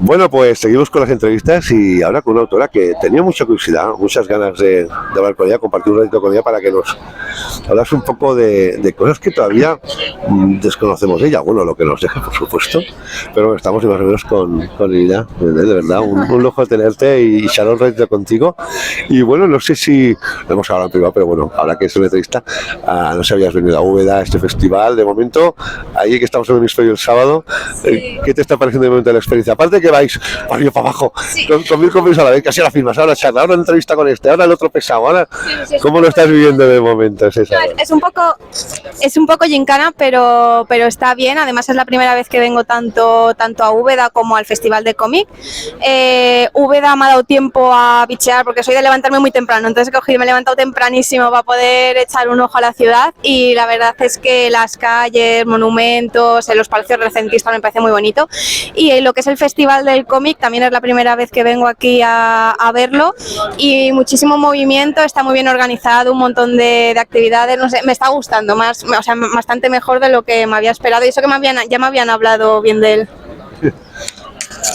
Bueno, pues seguimos con las entrevistas y ahora con una autora que tenía mucha curiosidad, muchas ganas de hablar con ella, compartir un ratito con ella para que nos hablas un poco de cosas que todavía desconocemos de ella. Bueno, lo que nos deja, por supuesto, pero estamos más o menos con ella. De verdad, un lujo tenerte y charlar un ratito contigo. Y bueno, no sé si lo hemos hablado en privado, pero bueno, ahora que es una entrevista, no sé si habías venido a Úbeda, a este festival. De momento, ahí que estamos en el hemisferio el sábado, sí. ¿Qué te está pareciendo de momento la experiencia? Aparte que vais para arriba para abajo, sí. con mil compañeros a la vez, casi la firmas, ahora charla, ahora una entrevista con este, ahora el otro pesado, ahora sí, ¿cómo lo estás viviendo de momento? Es un poco gincana, pero está bien. Además es la primera vez que vengo tanto a Úbeda como al Festival de Cómic. Úbeda me ha dado tiempo a bichear porque soy de levantarme muy temprano, entonces me he levantado tempranísimo para poder echar un ojo a la ciudad, y la verdad es que las calles, monumentos, los palacios recentistas me parece muy bonito, y lo que es el Festival del Cómic también es la primera vez que vengo aquí a verlo, y muchísimo movimiento, está muy bien organizado, un montón de actividades, no sé, me está gustando más, o sea, bastante mejor de lo que me había esperado, y eso que ya me habían hablado bien de él.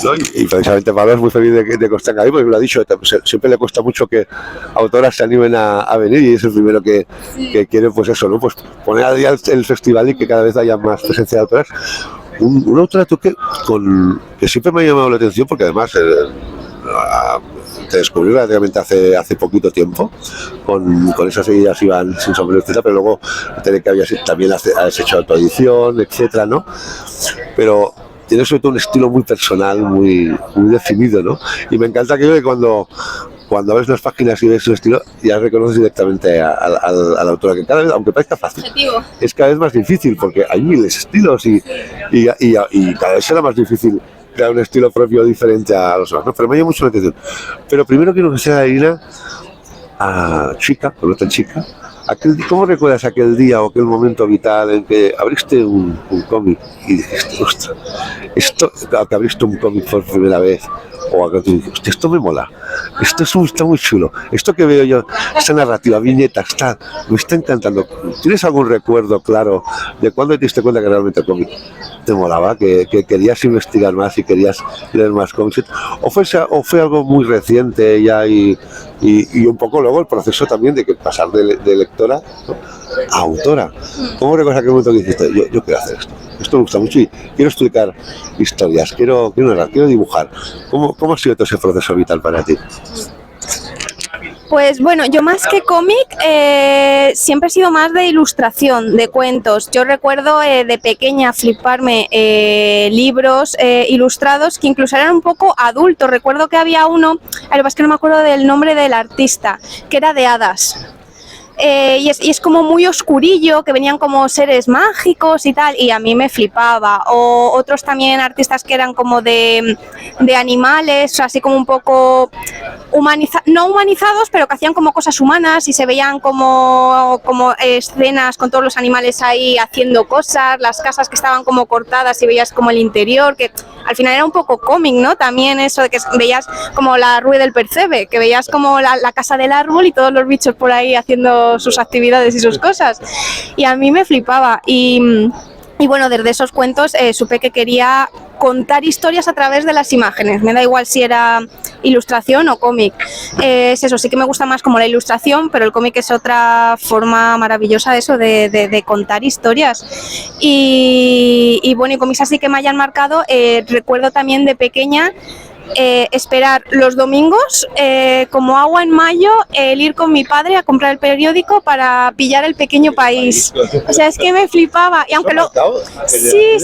¿No? Y precisamente Pablo es muy feliz de que estén ahí, porque me lo ha dicho, siempre le cuesta mucho que autoras se animen a venir, y es el primero que quiere, pues eso, ¿no? Pues poner a día el festival y que cada vez haya más presencia de autoras. Una autora que siempre me ha llamado la atención, porque además te descubrí relativamente hace poquito tiempo, con esas ideas iban sin sombrero, etcétera, pero luego que también has hecho autoedición, etcétera, ¿no? Pero tiene sobre todo un estilo muy personal, muy definido, ¿no? Y me encanta que cuando ves las páginas y ves su estilo, ya reconoces directamente a la autora, que cada vez, aunque parezca fácil, es cada vez más difícil, porque hay miles de estilos y cada vez será más difícil crear un estilo propio diferente a los demás, ¿no? Pero me llama mucho la atención. Pero primero quiero que sea Irina, chica, o no tan chica, ¿cómo recuerdas aquel día o aquel momento vital en que abriste un cómic y dijiste, ostras, que abriste un cómic por primera vez, o que tú dijiste, hostia, esto me mola, esto está muy chulo, esto que veo yo, esta narrativa, viñetas, me está encantando? ¿Tienes algún recuerdo claro de cuándo te diste cuenta que realmente el cómic te molaba, que querías investigar más y querías leer más cómics? ¿O fue algo muy reciente ya y un poco luego el proceso también de que pasar de lectora, ¿no?, a autora? ¿Cómo recuerdas aquel momento que dijiste, yo quiero hacer esto me gusta mucho y quiero explicar historias, quiero narrar, quiero dibujar? ¿Cómo ha sido todo ese proceso vital para ti? Pues bueno, yo más que cómic siempre he sido más de ilustración, de cuentos. Yo recuerdo de pequeña fliparme libros ilustrados que incluso eran un poco adultos. Recuerdo que había uno, es que no me acuerdo del nombre del artista, que era de hadas. Y es como muy oscurillo, que venían como seres mágicos y tal, y a mí me flipaba. O otros también artistas que eran como de animales, así como un poco no humanizados, pero que hacían como cosas humanas y se veían como escenas con todos los animales ahí haciendo cosas, las casas que estaban como cortadas y veías como el interior, que al final era un poco cómic, ¿no? También eso de que veías como la Rue del Percebe, que veías como la casa del árbol y todos los bichos por ahí haciendo sus actividades y sus cosas, y a mí me flipaba. Y bueno, desde esos cuentos supe que quería contar historias a través de las imágenes, me da igual si era ilustración o cómic. Es eso, sí que me gusta más como la ilustración, pero el cómic es otra forma maravillosa de eso, de contar historias. Y bueno, y cómics así que me hayan marcado, recuerdo también de pequeña esperar los domingos como agua en mayo, el ir con mi padre a comprar el periódico para pillar El Pequeño País. O sea, es que me flipaba. Y aunque sí,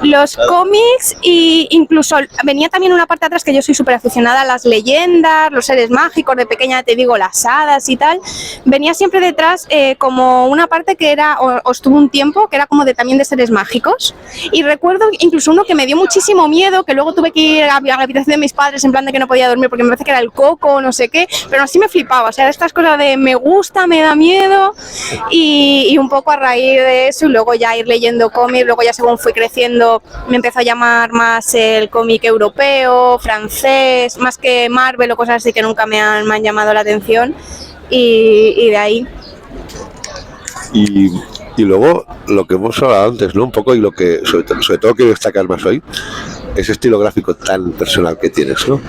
los cómics, y incluso venía también una parte atrás, que yo soy súper aficionada a las leyendas, los seres mágicos, de pequeña te digo las hadas y tal. Venía siempre detrás como una parte que era, o estuvo un tiempo, que era como también de seres mágicos. Y recuerdo incluso uno que me dio muchísimo miedo, que luego tuve que ir a la habitación de mis padres en plan de que no podía dormir porque me parece que era el Coco, no sé qué, pero así me flipaba. O sea, estas cosas de me gusta, me da miedo, y un poco a raíz de eso, y luego ya ir leyendo cómics. Luego ya según fui creciendo me empezó a llamar más el cómic europeo, francés, más que Marvel o cosas así que nunca me han llamado la atención, y de ahí. Y luego lo que hemos hablado antes, ¿no? Un poco, y lo que sobre todo quiero destacar más hoy, ese estilo gráfico tan personal que tienes, ¿no?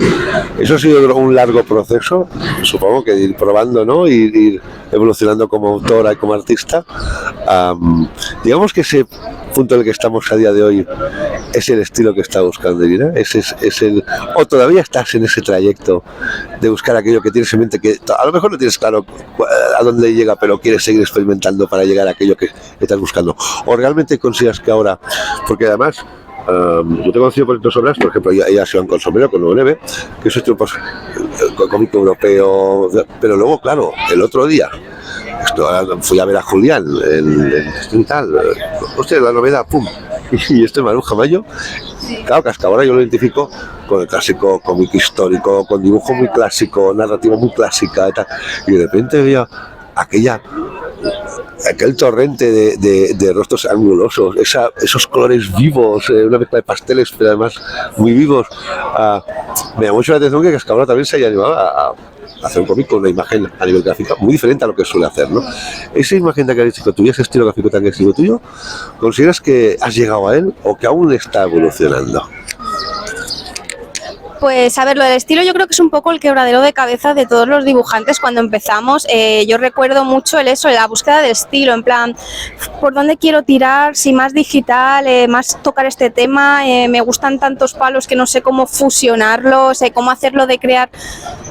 Eso ha sido un largo proceso, supongo que ir probando, ¿no? Ir evolucionando como autora y como artista. Digamos que ese punto en el que estamos a día de hoy es el estilo que está buscando Irina, o todavía estás en ese trayecto de buscar aquello que tienes en mente, que a lo mejor no tienes claro a dónde llega, pero quieres seguir experimentando para llegar a aquello que estás buscando, o realmente consideras que ahora, porque además yo te he conocido por estas obras, por ejemplo, ya se van con sombrero, con 9, que es un cómic europeo, pero luego, claro, el otro día fui a ver a Julián en tal, hostia, la novedad, pum, y este Maruja Mayo, claro, Cascabora yo lo identifico con el clásico cómic histórico, con dibujo muy clásico, narrativa muy clásica y tal, y de repente veía aquel torrente de rostros angulosos, esos colores vivos, una mezcla de pasteles, pero además muy vivos. Me llamó mucho la atención que Cascabora también se haya animado a hacer un cómic con una imagen a nivel gráfico muy diferente a lo que suele hacer, ¿no? Esa imagen tan característica tuya, ese estilo gráfico tan característico tuyo, ¿consideras que has llegado a él o que aún está evolucionando? Pues a ver, lo del estilo yo creo que es un poco el quebradero de cabeza de todos los dibujantes cuando empezamos. Yo recuerdo mucho la búsqueda de estilo, en plan, ¿por dónde quiero tirar? Si más digital, más tocar este tema, me gustan tantos palos que no sé cómo fusionarlos, cómo hacerlo de crear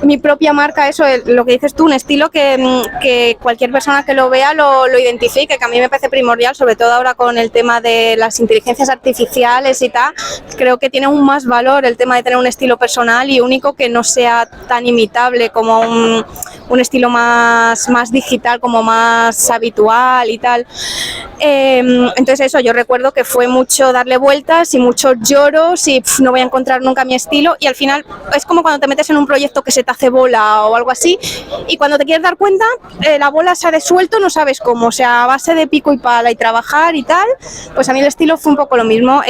mi propia marca, eso, lo que dices tú, un estilo que cualquier persona que lo vea lo identifique, que a mí me parece primordial, sobre todo ahora con el tema de las inteligencias artificiales y tal. Creo que tiene aún más valor el tema de tener un estilo personal y único que no sea tan imitable como un estilo más digital, como más habitual y tal. Entonces eso, yo recuerdo que fue mucho darle vueltas y muchos lloros y no voy a encontrar nunca mi estilo, y al final es como cuando te metes en un proyecto que se te hace bola o algo así, y cuando te quieres dar cuenta la bola se ha desuelto, no sabes cómo, o sea, a base de pico y pala y trabajar y tal. Pues a mí el estilo fue un poco lo mismo,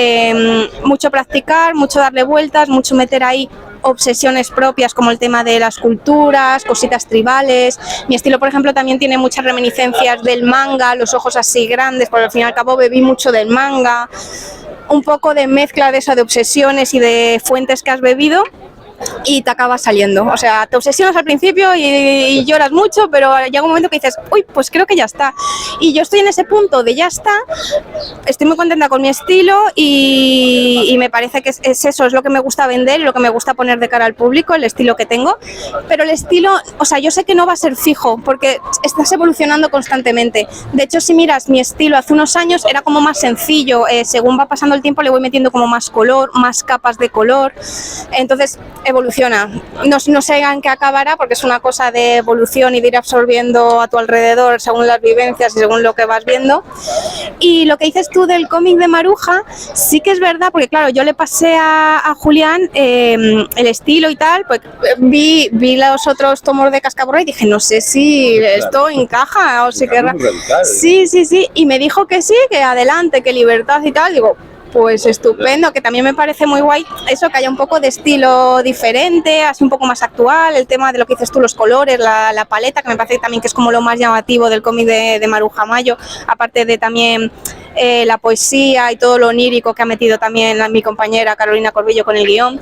mucho practicar, mucho darle vueltas, mucho meter ahí obsesiones propias como el tema de las culturas, cositas tribales. Mi estilo, por ejemplo, también tiene muchas reminiscencias del manga, los ojos así grandes, porque al fin y al cabo bebí mucho del manga, un poco de mezcla de eso, de obsesiones y de fuentes que has bebido, y te acabas saliendo. O sea, te obsesionas al principio y lloras mucho, pero llega un momento que dices, uy, pues creo que ya está. Y yo estoy en ese punto de ya está, estoy muy contenta con mi estilo y me parece que es eso, es lo que me gusta vender y lo que me gusta poner de cara al público, el estilo que tengo. Pero el estilo, o sea, yo sé que no va a ser fijo porque estás evolucionando constantemente. De hecho, si miras mi estilo hace unos años era como más sencillo, según va pasando el tiempo le voy metiendo como más color, más capas de color, entonces evoluciona. No sé en qué acabará porque es una cosa de evolución y de ir absorbiendo a tu alrededor según las vivencias y según lo que vas viendo. Y lo que dices tú del cómic de Maruja, sí que es verdad, porque claro, yo le pasé a Julián el estilo y tal, pues vi los otros tomos de Cascaborra y dije, no sé si esto encaja o si querrá. Sí, y me dijo que sí, que adelante, que libertad y tal. Digo, pues estupendo, que también me parece muy guay eso, que haya un poco de estilo diferente, así un poco más actual, el tema de lo que dices tú, los colores, la paleta, que me parece también que es como lo más llamativo del cómic de Maruja Mayo, aparte de también la poesía y todo lo onírico que ha metido también mi compañera Carolina Corbillo con el guión.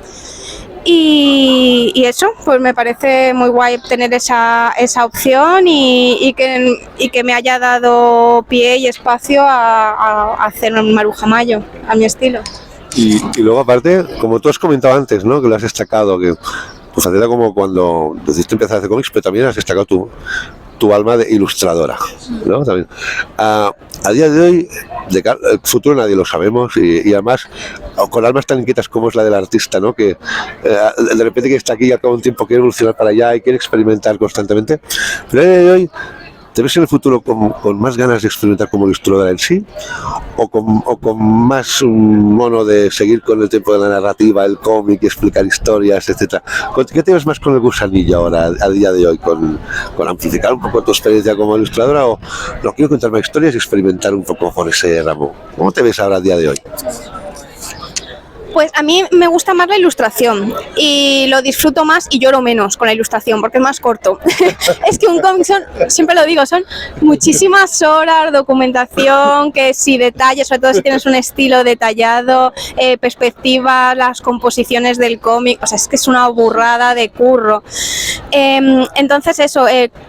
Y eso, pues me parece muy guay tener esa opción y que me haya dado pie y espacio a hacer un Maruja Mayo a mi estilo. Y luego aparte, como tú has comentado antes, ¿no? Que lo has destacado, que tu faceta como cuando decidiste empezar a hacer cómics, pero también has destacado tu alma de ilustradora, ¿no? También. A día de hoy, el futuro nadie lo sabemos y además con almas tan inquietas como es la del artista, ¿no? Que de repente que está aquí y al cabo de un tiempo quiere evolucionar para allá y quiere experimentar constantemente, pero a día de hoy ¿te ves en el futuro con más ganas de experimentar como ilustradora en sí? ¿O con más un mono de seguir con el tiempo de la narrativa, el cómic, explicar historias, etcétera? ¿Qué te ves más con el gusanillo ahora, a día de hoy? ¿Con amplificar un poco tu experiencia como ilustradora? ¿O no quiero contar más historias y experimentar un poco con ese ramo? ¿Cómo te ves ahora a día de hoy? Pues a mí me gusta más la ilustración y lo disfruto más y lloro menos con la ilustración porque es más corto. Es que un cómic son, siempre lo digo, son muchísimas horas, documentación, que si detalles, sobre todo si tienes un estilo detallado, perspectiva, las composiciones del cómic, o sea, es que es una burrada de curro. Entonces eso,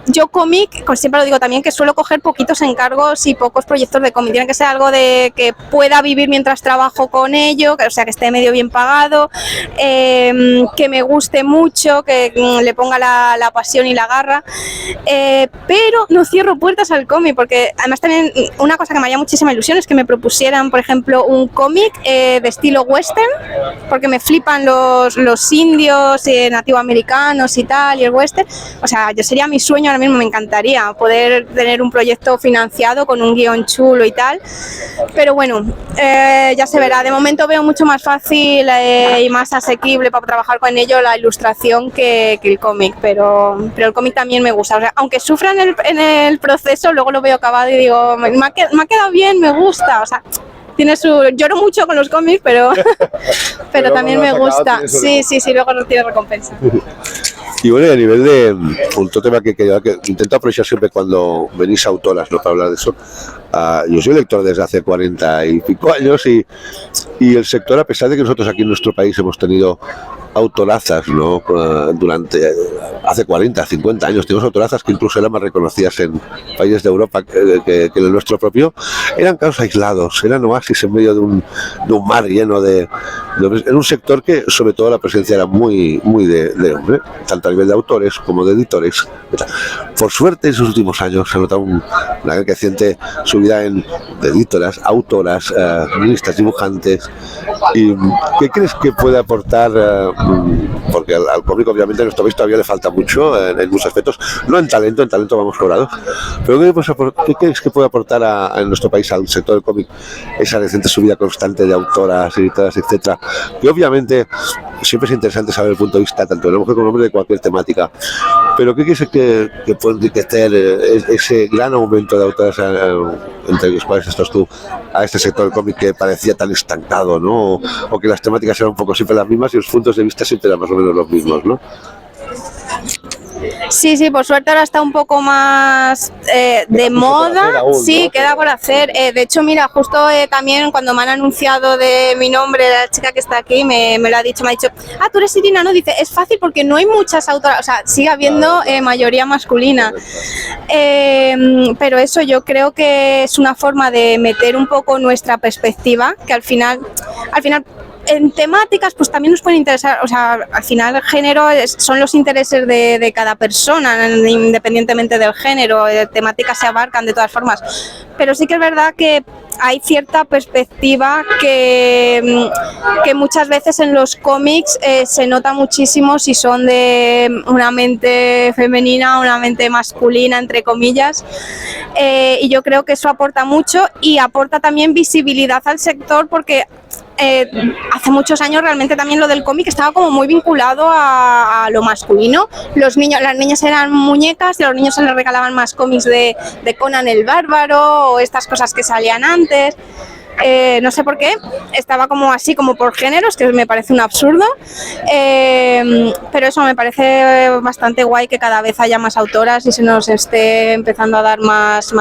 yo cómic, pues siempre lo digo también, que suelo coger poquitos encargos y pocos proyectos de cómic. Tiene que ser algo de que pueda vivir mientras trabajo con ello, o sea, que esté medio bien pagado, que me guste mucho, que le ponga la pasión y la garra, pero no cierro puertas al cómic, porque además también una cosa que me haría muchísima ilusión es que me propusieran, por ejemplo, un cómic de estilo western, porque me flipan los indios nativoamericanos y tal, y el western. O sea, yo sería mi sueño ahora mismo, me encantaría poder tener un proyecto financiado con un guión chulo y tal, pero bueno, ya se verá. De momento veo mucho más fácil y más asequible para trabajar con ello la ilustración que el cómic, pero el cómic también me gusta. O sea, aunque sufra en el proceso, luego lo veo acabado y digo, me ha quedado bien, me gusta. O sea, lloro mucho con los cómics, pero también me gusta. Sí, luego no tiene recompensa. Y bueno, y a nivel de otro tema que intento aprovechar siempre cuando venís autoras, ¿no?, para hablar de eso. Yo soy lector desde hace 40 y pico años y el sector, a pesar de que nosotros aquí en nuestro país hemos tenido autorazas, ¿no?, durante hace 40, 50 años, tenemos autorazas que incluso eran más reconocidas en países de Europa que el nuestro propio, eran casos aislados, eran oasis en medio de un mar lleno de en un sector que sobre todo la presencia era muy de hombre, tanto a nivel de autores como de editores. Por suerte en sus últimos años se ha notado una creciente subida de editoras, autoras, guionistas, dibujantes. ¿Y qué crees que puede aportar? Porque al cómic obviamente en nuestro país todavía le falta mucho en muchos aspectos, no en talento vamos sobrados, pero ¿qué crees que puede aportar en nuestro país al sector del cómic esa reciente subida constante de autoras, editoras, etcétera? Que obviamente siempre es interesante saber el punto de vista tanto de la mujer como del hombre de cualquier temática, pero ¿qué crees que puede enriquecer ese gran aumento de autoras, entre los cuales estás tú, a este sector del cómic que parecía tan estancado, ¿no? O que las temáticas eran un poco siempre las mismas y los puntos de vista siempre eran más o menos los mismos, ¿no? Sí, por suerte ahora está un poco más de moda, aún, sí, ¿no? Queda por hacer. De hecho, mira, justo también cuando me han anunciado de mi nombre, la chica que está aquí me lo ha dicho, tú eres Irina, ¿no? Dice, es fácil porque no hay muchas autoras, o sea, sigue habiendo mayoría masculina. Pero eso yo creo que es una forma de meter un poco nuestra perspectiva, que al final en temáticas pues también nos pueden interesar, o sea, al final el género son los intereses de cada persona, independientemente del género, temáticas se abarcan de todas formas, pero sí que es verdad que hay cierta perspectiva que muchas veces en los cómics se nota muchísimo si son de una mente femenina o una mente masculina, entre comillas, y yo creo que eso aporta mucho y aporta también visibilidad al sector porque hace muchos años realmente también lo del cómic estaba como muy vinculado a lo masculino. Las niñas eran muñecas y a los niños se les regalaban más cómics de Conan el Bárbaro o estas cosas que salían antes. No sé por qué, estaba como así, como por géneros, que me parece un absurdo, pero eso me parece bastante guay que cada vez haya más autoras y se nos esté empezando a dar más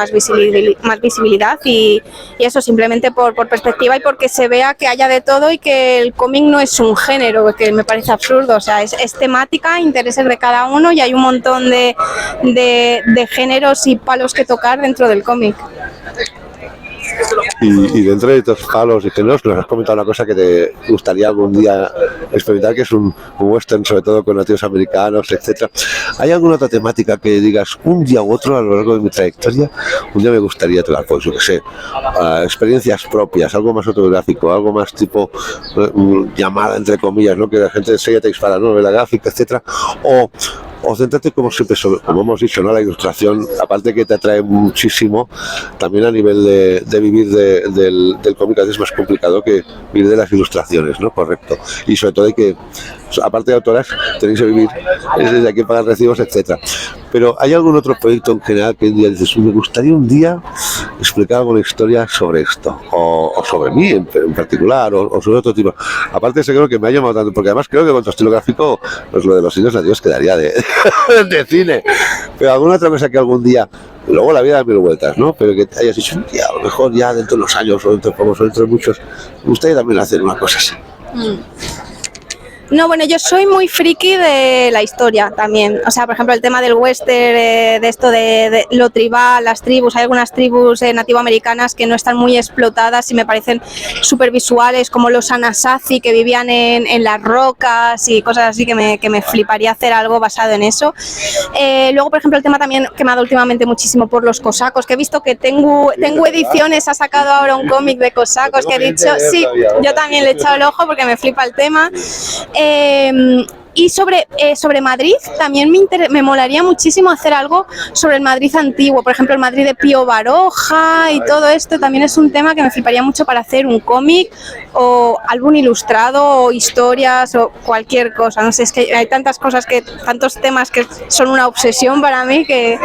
visibilidad y eso simplemente por perspectiva y porque se vea que haya de todo y que el cómic no es un género, que me parece absurdo, o sea, es temática, intereses de cada uno y hay un montón de géneros y palos que tocar dentro del cómic. Y dentro de estos palos y géneros nos has comentado una cosa que te gustaría algún día experimentar, que es un western, sobre todo con nativos americanos, etcétera. ¿Hay alguna otra temática que digas un día u otro a lo largo de mi trayectoria? Un día me gustaría tocar, pues yo qué sé, experiencias propias, algo más autobiográfico, algo más tipo llamada entre comillas, ¿no? Que la gente enseguida te dispara, ¿no? Novela gráfica, etcétera. O céntrate como siempre, como hemos dicho, ¿no? La ilustración, aparte que te atrae muchísimo, también a nivel de vivir del cómic es más complicado que vivir de las ilustraciones, ¿no? Correcto. Y sobre todo hay que aparte de autoras, tenéis que vivir, desde aquí pagar recibos, etcétera. Pero ¿hay algún otro proyecto en general que un día dices, me gustaría un día explicar alguna historia sobre esto, o sobre mí en particular, o sobre otro tipo? Aparte, creo que me ha llamado tanto, porque además creo que con tu estilo gráfico, pues lo de los indios nativos quedaría de cine. Pero alguna otra cosa que algún día, luego la vida da mil vueltas, ¿no? Pero que hayas dicho, un día, a lo mejor ya dentro de unos años, o dentro de pocos, o dentro de muchos, me gustaría también hacer una cosa así. No, bueno, yo soy muy friki de la historia también. O sea, por ejemplo, el tema del western, de esto de lo tribal, las tribus. Hay algunas tribus nativoamericanas que no están muy explotadas y me parecen súper visuales, como los Anasazi, que vivían en las rocas y cosas así, que me fliparía hacer algo basado en eso. Luego, por ejemplo, el tema también que me ha dado últimamente muchísimo por los cosacos, que he visto que tengo ediciones, ha sacado ahora un cómic de cosacos, que he dicho, sí, yo también le he echado el ojo porque me flipa el tema. Y sobre Madrid también me molaría muchísimo hacer algo sobre el Madrid antiguo, por ejemplo el Madrid de Pío Baroja y todo esto también es un tema que me fliparía mucho para hacer un cómic o álbum ilustrado o historias o cualquier cosa. No sé, es que hay tantas cosas, tantos temas que son una obsesión para mí que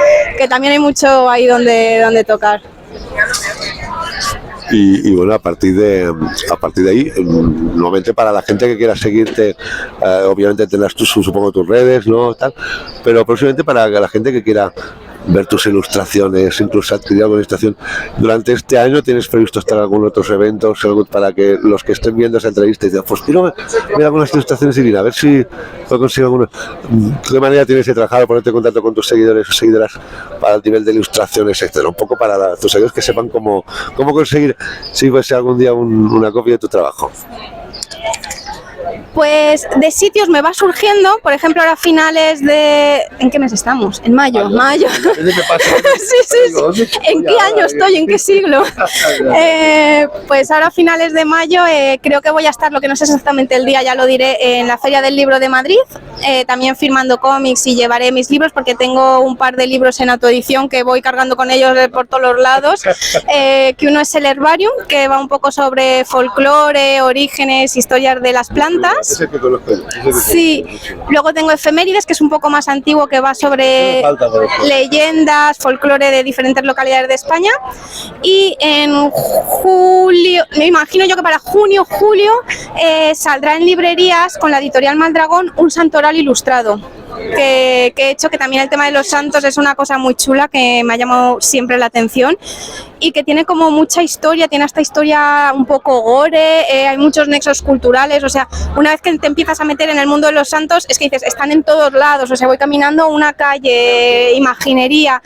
también hay mucho ahí donde tocar. Y bueno, a partir de ahí, nuevamente para la gente que quiera seguirte, obviamente tendrás supongo tus redes, ¿no? Tal, pero próximamente para la gente que quiera ver tus ilustraciones, incluso adquirir alguna ilustración. Durante este año tienes previsto estar en algunos otros eventos, para que los que estén viendo esa entrevista digan, pues quiero ver algunas ilustraciones, Irina, a ver si puedo conseguir alguna. ¿De qué manera tienes que trabajar, ponerte en contacto con tus seguidores o seguidoras para el nivel de ilustraciones, etcétera? Un poco para tus seguidores que sepan cómo conseguir, si fuese algún día una copia de tu trabajo. Pues de sitios me va surgiendo, por ejemplo ahora a finales de... ¿En qué mes estamos? En mayo. Sí. ¿En qué año estoy? ¿En qué siglo? Pues ahora a finales de mayo creo que voy a estar, lo que no sé exactamente el día, ya lo diré, en la Feria del Libro de Madrid, también firmando cómics y llevaré mis libros porque tengo un par de libros en autoedición que voy cargando con ellos por todos los lados, que uno es el Herbarium, que va un poco sobre folclore, orígenes, historias de las plantas. Ese que conozco yo. Sí, luego tengo Efemérides, que es un poco más antiguo, que va sobre leyendas, folclore de diferentes localidades de España. Y en julio, me imagino yo que para junio, julio, saldrá en librerías con la editorial Maldragón un santoral ilustrado. Que he hecho, que también el tema de los santos es una cosa muy chula que me ha llamado siempre la atención y que tiene como mucha historia, tiene esta historia un poco gore, hay muchos nexos culturales, o sea, una vez que te empiezas a meter en el mundo de los santos es que dices, están en todos lados, o sea, voy caminando una calle, imaginería,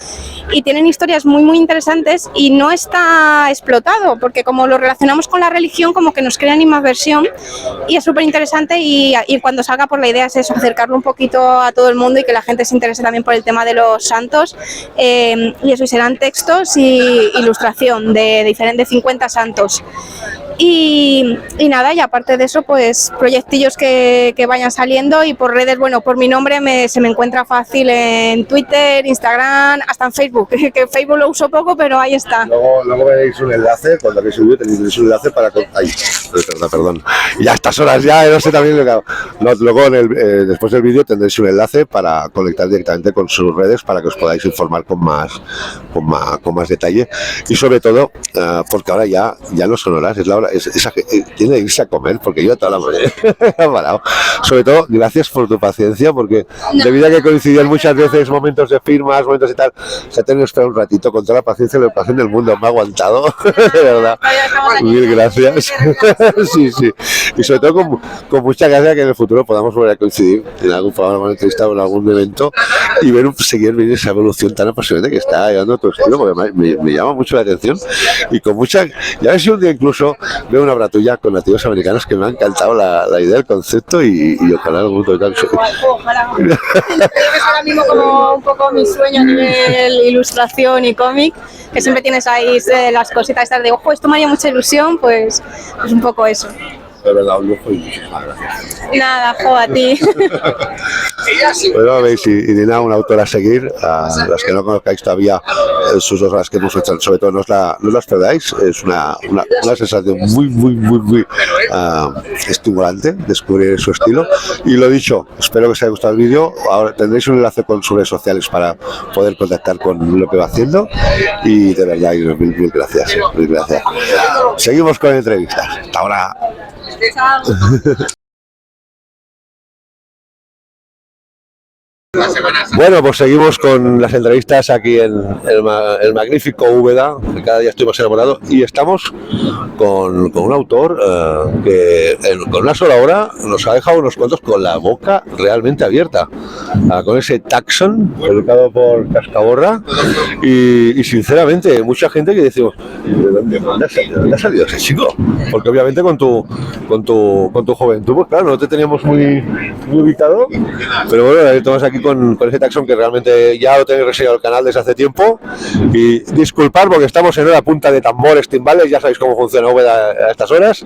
y tienen historias muy muy interesantes y no está explotado, porque como lo relacionamos con la religión como que nos crea animadversión y es súper interesante y cuando salga, por la idea es eso, acercarlo un poquito a todo el mundo y que la gente se interese también por el tema de los santos, y eso, y serán textos y ilustración de 50 santos. Y nada, y aparte de eso, pues proyectillos que vayan saliendo y por redes, bueno, por mi nombre se me encuentra fácil en Twitter, Instagram, hasta en Facebook, que Facebook lo uso poco, pero ahí está. Luego veréis un enlace, cuando habéis subido tenéis un enlace para... Ay, perdón. Y a estas horas ya, no sé también lo que hago. Luego después del vídeo tendréis un enlace para conectar directamente con sus redes para que os podáis informar con más detalle. Y sobre todo, porque ahora ya no son horas, es la hora. Tiene que irse a comer porque yo toda la mañana he parado. Sobre todo, gracias por tu paciencia porque debido a que coincidían muchas veces momentos de firmas, momentos y tal, se ha tenido que esperar un ratito con toda la paciencia y la educación del mundo. Me ha aguantado, de verdad. Mil gracias. Sí. Y sobre todo con mucha gracia que en el futuro podamos volver a coincidir en algún programa, en alguna entrevista o en algún evento y seguir viendo esa evolución tan apasionante que está llevando tu estilo, porque me llama mucho la atención y con mucha... Y a ver si un día incluso veo una obra tuya con nativos americanos que me ha encantado la idea, el concepto y ojalá algún momento de tal. Ojalá. Es ahora mismo como un poco mi sueño a nivel ilustración y cómic, que siempre tienes ahí las cositas estas de ojo, esto me haría mucha ilusión, pues es un poco eso. De verdad, un lujo y muchísimas gracias. Nada, jo, a ti. Bueno, veis, Irina, una autora a seguir. A las que no conozcáis todavía sus obras que hemos hecho, sobre todo no las perdáis. Es una sensación muy estimulante descubrir su estilo. Y lo dicho, espero que os haya gustado el vídeo. Ahora tendréis un enlace con sus redes sociales para poder contactar con lo que va haciendo. Y de verdad, mil gracias. Mil gracias. Seguimos con entrevistas. Hasta ahora. Bueno, pues seguimos con las entrevistas aquí en el magnífico Úbeda, que cada día estoy más enamorado, y estamos con un autor que con una sola obra nos ha dejado unos cuantos con la boca realmente abierta, con ese Taxon, publicado por Cascaborra, y sinceramente mucha gente que decimos, ¿de dónde ha salido ese chico? Porque obviamente con tu juventud, pues claro, no te teníamos muy ubicado, pero bueno, estamos aquí con ese Taxon que realmente ya lo tenéis reseñado el canal desde hace tiempo. Y disculpar porque estamos en hora punta de tambores, timbales, ya sabéis cómo funciona Úbeda a estas horas.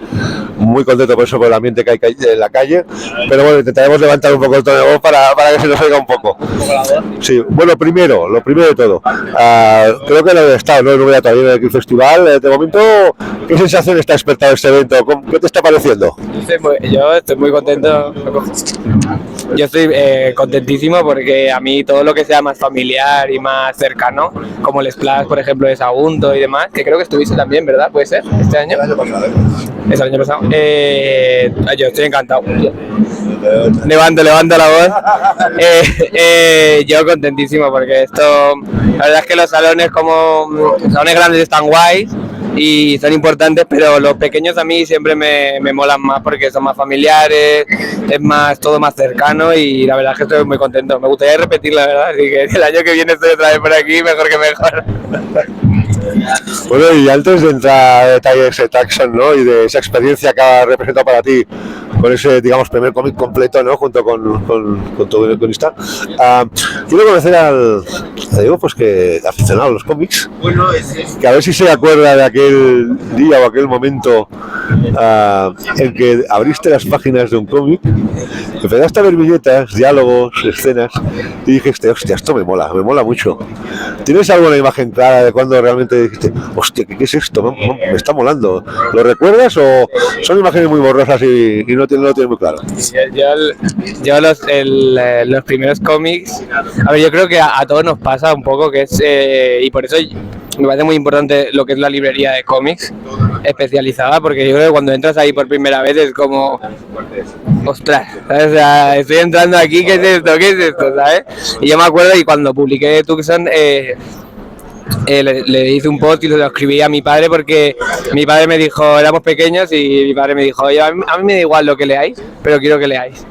Muy contento por eso, por el ambiente que hay en la calle. Pero bueno, intentaremos levantar un poco el tono de voz para que se nos oiga un poco. Sí, bueno, lo primero de todo, creo que no he estado, ¿no? En Úbeda todavía en el festival. De momento, ¿qué sensación está despertado este evento? ¿Qué te está pareciendo? Yo estoy muy contento. Yo estoy contentísimo porque a mí todo lo que sea más familiar y más cercano, como el Splash, por ejemplo, de Sagunto y demás, que creo que estuviste también, ¿verdad? ¿Puede ser? ¿Este año? El año pasado. Es el año pasado. Yo estoy encantado. Levanto la voz. Yo contentísimo porque esto, la verdad es que los salones grandes están guays y son importantes, pero los pequeños a mí siempre me molan más porque son más familiares, es todo más cercano, y la verdad es que estoy muy contento. Me gustaría repetir, la verdad, así que el año que viene estoy otra vez por aquí, mejor que mejor. Bueno, y antes de entrar a detalles de ese Taxon, ¿no? Y de esa experiencia que ha representado para ti con ese, digamos, primer cómic completo, ¿no? Junto con tu guionista, quiero conocer al Diego, pues que aficionado a los cómics, que a ver si se acuerda de aquel día o aquel momento en que abriste las páginas de un cómic, empezaste a ver viñetas, diálogos, escenas, y dijiste, hostia, esto me mola mucho. ¿Tienes alguna imagen clara de cuando realmente dijiste, hostia, ¿qué es esto? Me está molando? ¿Lo recuerdas o son imágenes muy borrosas y no lo tienes muy claro? Yo los primeros cómics, a ver, yo creo que a todos nos pasa un poco, que es, y por eso me parece muy importante lo que es la librería de cómics especializada, porque yo creo que cuando entras ahí por primera vez es como, ostras, ¿sabes? O sea, estoy entrando aquí, ¿qué es esto? ¿Sabes? Y yo me acuerdo, y cuando publiqué Tucson, le hice un post y lo escribí a mi padre, porque mi padre me dijo, éramos pequeños, y mi padre me dijo, oye, a mí me da igual lo que leáis, pero quiero que leáis.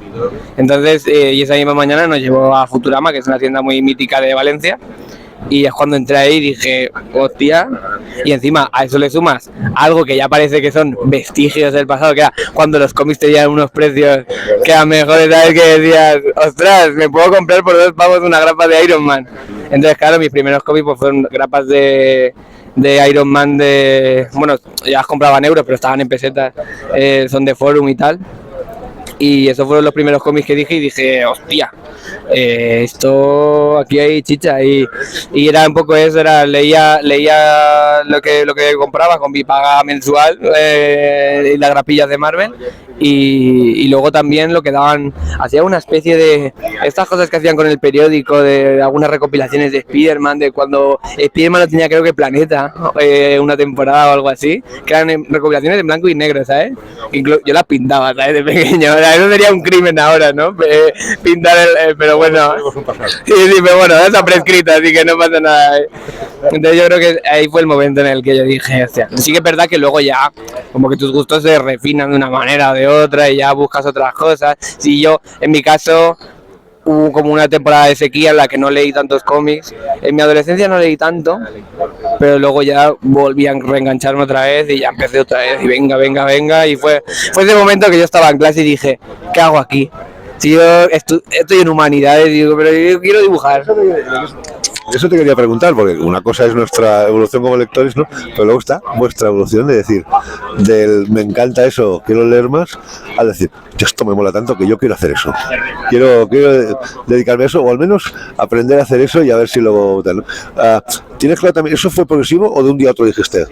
Entonces, y esa misma mañana nos llevó a Futurama, que es una tienda muy mítica de Valencia, y es cuando entré ahí y dije, hostia, y encima a eso le sumas algo que ya parece que son vestigios del pasado, que era cuando los cómics tenían unos precios que eran mejores, ¿sabes? Que decías, ostras, me puedo comprar por 2 pavos una grapa de Iron Man. Entonces, claro, mis primeros cómics pues fueron grapas de Iron Man, bueno, ya las compraba en euros, pero estaban en pesetas, son de Forum y tal. Y esos fueron los primeros cómics que dije, hostia, esto, aquí hay chicha. Y era un poco eso, leía lo que compraba con mi paga mensual, y las grapillas de Marvel. Y luego también lo que daban, hacía una especie de estas cosas que hacían con el periódico, de algunas recopilaciones de Spider-Man, de cuando Spider-Man lo tenía, creo que Planeta, una temporada o algo así, que eran recopilaciones en blanco y negro, ¿sabes? Yo las pintaba, ¿sabes? De pequeño. Eso sería un crimen ahora, ¿no? Pintar pero bueno. Sí, pero bueno, está prescrito, así que no pasa nada. Entonces yo creo que ahí fue el momento en el que yo dije, hostia, sí que es verdad que luego ya como que tus gustos se refinan de una manera o de otra y ya buscas otras cosas. Sí, yo, en mi caso, hubo como una temporada de sequía en la que no leí tantos cómics. En mi adolescencia no leí tanto, pero luego ya volví a reengancharme otra vez y ya empecé otra vez y venga, y fue ese momento que yo estaba en clase y dije, ¿qué hago aquí? Si yo estoy en humanidades, digo, pero yo quiero dibujar. Eso te quería preguntar, porque una cosa es nuestra evolución como lectores, ¿no? Pero luego está vuestra evolución de decir, del me encanta eso, quiero leer más, al decir, yo esto me mola tanto que yo quiero hacer eso. Quiero dedicarme a eso, o al menos aprender a hacer eso y a ver si luego... ¿Tienes claro también, eso fue progresivo o de un día a otro dijiste,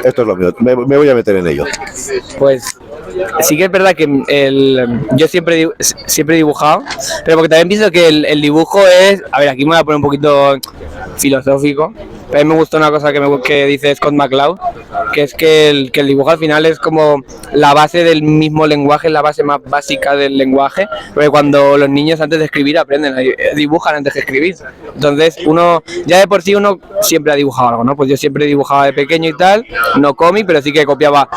esto es lo mío, me voy a meter en ello? Pues sí que es verdad que yo siempre he dibujado, pero porque también pienso que el dibujo es... A ver, aquí me voy a poner un poquito filosófico, pero a mí me gusta una cosa que dice Scott McCloud, que es que el dibujo al final es como la base del mismo lenguaje, la base más básica del lenguaje, porque cuando los niños antes de escribir aprenden, dibujan antes de escribir. Entonces uno, ya de por sí uno siempre ha dibujado algo, ¿no? Pues yo siempre dibujaba de pequeño y tal, no cómic, pero sí que he copiado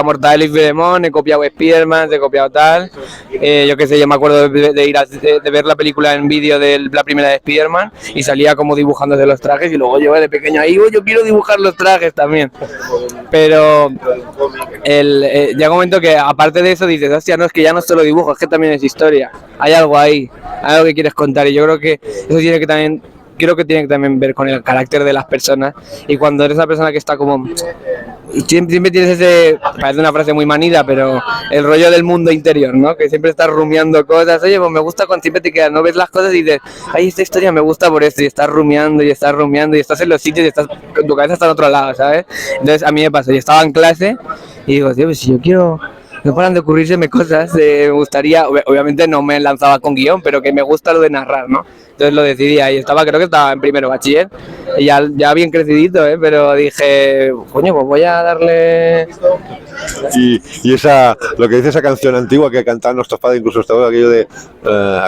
Mortadelo y Filemón, he copiado Spiderman, he copiado tal, yo qué sé, yo me acuerdo de ir de ver la película en vídeo de la primera de Spiderman y salía como dibujándose los trajes y luego yo de pequeño ahí, yo quiero dibujar los trajes también. Pero llega un momento que aparte de eso dices, hostia, no, es que ya no es solo dibujo, es que también es historia, hay algo ahí, hay algo que quieres contar, y yo creo que eso tiene que también ver con el carácter de las personas, y cuando eres una persona que está como... Siempre tienes ese, parece una frase muy manida, pero el rollo del mundo interior, ¿no? Que siempre estás rumiando cosas, oye, pues me gusta cuando siempre te quedas, no ves las cosas y dices, ay, esta historia me gusta por esto, y estás rumiando y estás en los sitios y tu cabeza está en otro lado, ¿sabes? Entonces a mí me pasó, yo estaba en clase y digo, tío, pues si yo quiero... No paran de ocurrírseme cosas, me gustaría, obviamente no me lanzaba con guión, pero que me gusta lo de narrar, ¿no? Entonces lo decidí ahí, creo que estaba en primero bachiller, y ya bien crecidito, pero dije, coño, pues voy a darle... Y lo que dice esa canción antigua que cantaban nuestros padres, incluso estaba aquello de,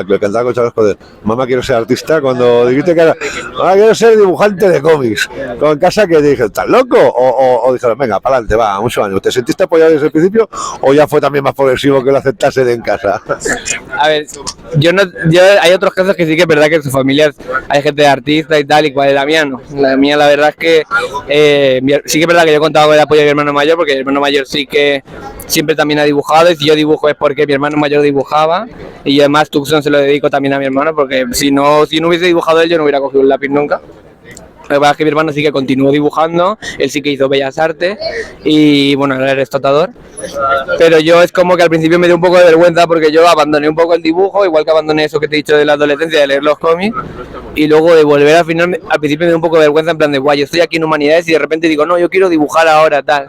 que cantaba con chavales, joder, mamá quiero ser artista, cuando dijiste que era, mamá quiero ser dibujante de cómics, en casa que te dije, ¿estás loco? O dijeron, venga, para adelante, va, mucho ánimo. ¿Te sentiste apoyado desde el principio o ya fue también más progresivo que lo aceptasen en casa? A ver, hay otros casos que sí que es verdad que en sus familias hay gente de artista y tal, y cual la mía no. La mía la verdad es que sí que es verdad que yo contaba con el apoyo de mi hermano mayor, porque mi hermano mayor sí que siempre también ha dibujado, y si yo dibujo es porque mi hermano mayor dibujaba, y además Tucson se lo dedico también a mi hermano, porque si no hubiese dibujado él, yo no hubiera cogido un lápiz nunca. Lo que pasa es que mi hermano sí que continuó dibujando, él sí que hizo Bellas Artes y bueno, él era explotador, pero yo es como que al principio me dio un poco de vergüenza porque yo abandoné un poco el dibujo, igual que abandoné eso que te he dicho de la adolescencia, de leer los cómics, y luego de volver al final, al principio me dio un poco de vergüenza en plan de, guay, yo estoy aquí en Humanidades y de repente digo, no, yo quiero dibujar ahora, tal.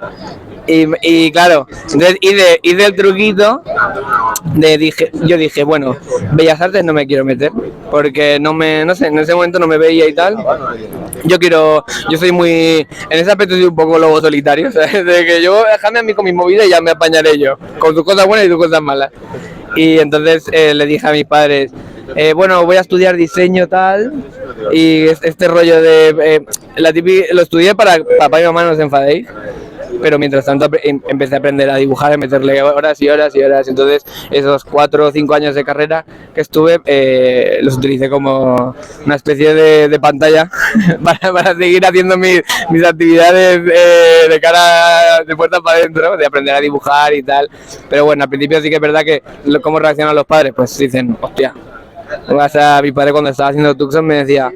Y claro, entonces hice el truquito yo dije, bueno, Bellas Artes no me quiero meter, porque no sé, en ese momento no me veía y tal. Yo soy muy, en ese aspecto soy un poco lobo solitario, ¿sabes? De que yo, déjame a mí con mi movida y ya me apañaré yo, con tus cosas buenas y tus cosas malas. Y entonces le dije a mis padres, bueno, voy a estudiar diseño tal, y este rollo de, lo estudié para papá y mamá no os enfadéis, pero mientras tanto empecé a aprender a dibujar, a meterle horas y horas y horas. Entonces esos 4 o 5 años de carrera que estuve los utilicé como una especie de pantalla para seguir haciendo mis actividades de cara de puertas para adentro, de aprender a dibujar y tal. Pero bueno, al principio sí que es verdad que cómo reaccionan los padres, pues dicen, hostia. O sea, mi padre cuando estaba haciendo Tucson me decía,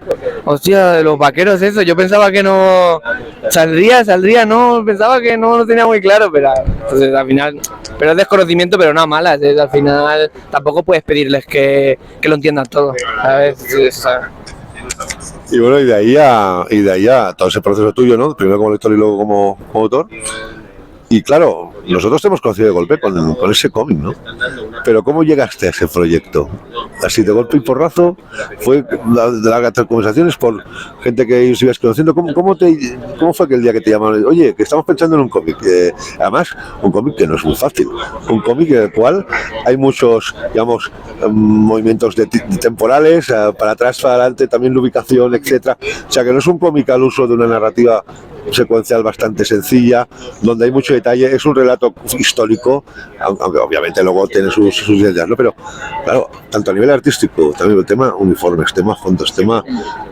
hostia, los vaqueros eso, yo pensaba que no saldría, no, pensaba que no lo tenía muy claro, pero entonces al final, pero es desconocimiento, pero no malas, al final tampoco puedes pedirles que lo entiendan todo, ¿sabes? Y bueno, y de ahí a todo ese proceso tuyo, ¿no? Primero como lector y luego como autor. Y claro, nosotros te hemos conocido de golpe con ese cómic, ¿no? Pero ¿cómo llegaste a ese proyecto? Así de golpe y porrazo, fue de las conversaciones por gente que ibas conociendo. ¿Cómo fue aquel día que te llamaron? Oye, que estamos pensando en un cómic. Además, un cómic que no es muy fácil. Un cómic en el cual hay muchos, digamos, movimientos temporales, para atrás, para adelante, también la ubicación, etcétera. O sea, que no es un cómic al uso de una narrativa secuencial bastante sencilla, donde hay mucho detalle. Es un relato histórico, aunque obviamente luego tiene sus ideas, ¿no? Pero claro, tanto a nivel artístico, también el tema uniformes, tema fondos, tema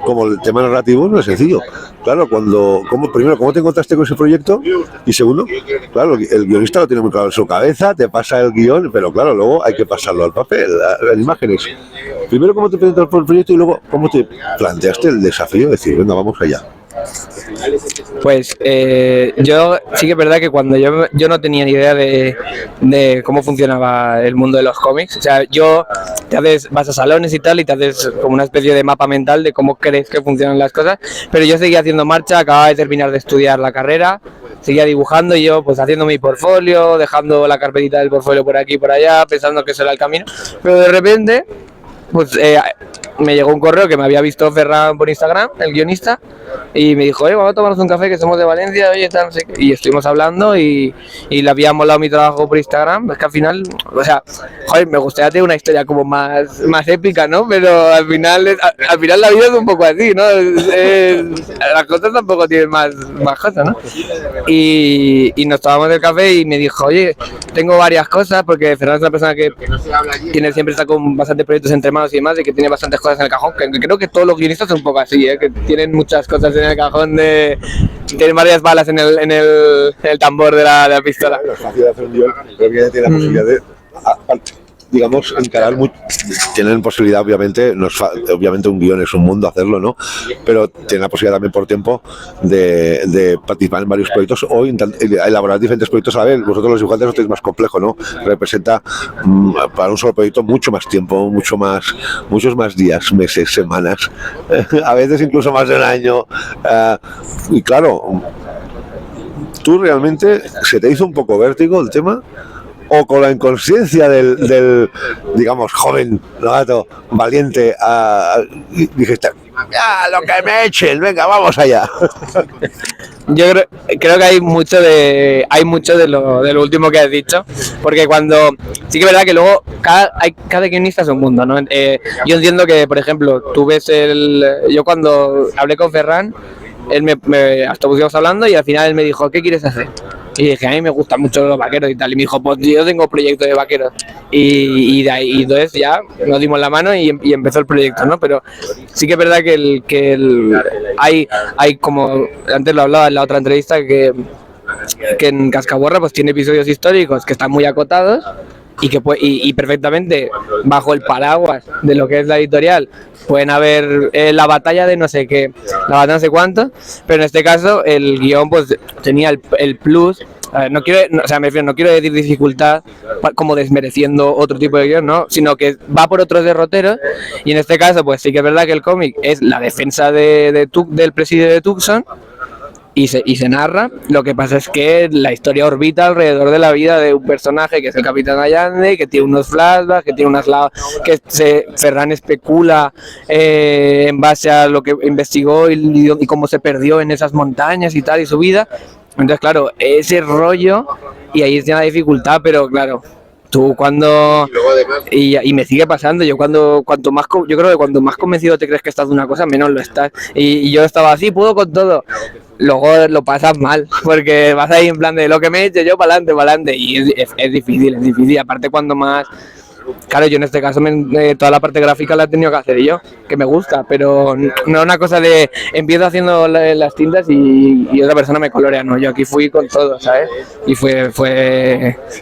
como el tema narrativo no es sencillo. Claro, primero, ¿cómo te encontraste con ese proyecto? Y segundo, claro, el guionista lo tiene muy claro en su cabeza, te pasa el guión, pero claro, luego hay que pasarlo al papel, a imágenes. Primero, ¿cómo te presentaste por el proyecto? Y luego, ¿cómo te planteaste el desafío de decir, venga, vamos allá? Pues yo sí que es verdad que cuando yo no tenía ni idea de cómo funcionaba el mundo de los cómics. O sea, vas a salones y tal y te haces como una especie de mapa mental de cómo crees que funcionan las cosas, pero yo seguía haciendo marcha, acababa de terminar de estudiar la carrera, seguía dibujando y yo pues haciendo mi portfolio, dejando la carpetita del portfolio por aquí y por allá, pensando que ese era el camino, pero de repente pues me llegó un correo que me había visto Ferran por Instagram, el guionista, y me dijo, vamos a tomarnos un café que somos de Valencia, oye, tal, no sé qué. Y estuvimos hablando y le había molado mi trabajo por Instagram. Es que al final, o sea, joder, me gustaría tener una historia como más épica, ¿no? Pero al final la vida es un poco así, ¿no? Las cosas tampoco tienen más cosas, ¿no? Y nos tomamos el café y me dijo, oye, tengo varias cosas, porque Ferran es una persona que siempre está con bastantes proyectos entre manos y demás, y que tiene bastantes cosas en el cajón, que creo que todos los guionistas son un poco así, que tienen muchas cosas en el cajón, tienen varias balas en el tambor de la pistola. Es fácil de hacer un guión, pero que tiene la posibilidad de, digamos, encarar tienen posibilidad, obviamente, obviamente un guión es un mundo hacerlo, ¿no? Pero tienen la posibilidad también por tiempo de participar en varios proyectos o elaborar diferentes proyectos a la vez. Vosotros los dibujantes lo tenéis más complejo, ¿no? Representa para un solo proyecto mucho más tiempo, muchos más días, meses, semanas, a veces incluso más de un año. Y claro, ¿tú realmente se te hizo un poco vértigo el tema? ¿O con la inconsciencia del digamos, joven, novato, valiente, dijiste, ya, lo que me echen, venga, vamos allá? Yo creo que hay mucho de lo último que has dicho, porque sí que es verdad que luego cada guionista es un mundo, ¿no? Yo entiendo que, por ejemplo, tú ves yo cuando hablé con Ferran, él hasta estuvimos hablando y al final él me dijo, ¿qué quieres hacer? Y dije, a mí me gustan mucho los vaqueros y tal. Y me dijo, pues yo tengo proyecto de vaqueros. Y de ahí, entonces ya nos dimos la mano y empezó el proyecto, ¿no? Pero sí que es verdad que hay como, antes lo hablaba en la otra entrevista, que en Cascaborra pues tiene episodios históricos que están muy acotados y perfectamente bajo el paraguas de lo que es la editorial pueden haber la batalla de no sé qué, la batalla no sé cuánto, pero en este caso el guión pues tenía el plus. No quiero decir dificultad como desmereciendo otro tipo de guión, ¿no? Sino que va por otros derroteros y en este caso pues sí que es verdad que el cómic es la defensa del presidio de Tucson y se narra. Lo que pasa es que la historia orbita alrededor de la vida de un personaje que es el Capitán Allende, que tiene unos flashbacks, que tiene Ferran especula en base a lo que investigó y cómo se perdió en esas montañas y tal, y su vida. Entonces, claro, ese rollo, y ahí tiene la dificultad, pero claro, tú cuando... Y me sigue pasando, yo creo que cuanto más convencido te crees que estás de una cosa, menos lo estás. Y yo estaba así, puedo con todo. Luego lo pasas mal, porque vas ahí en plan de lo que me he hecho yo para adelante, y es difícil, aparte cuando más... Claro, yo en este caso toda la parte gráfica la he tenido que hacer yo, que me gusta, pero no una cosa de empiezo haciendo las tintas y otra persona me colorea, no, yo aquí fui con todo, ¿sabes? Y fue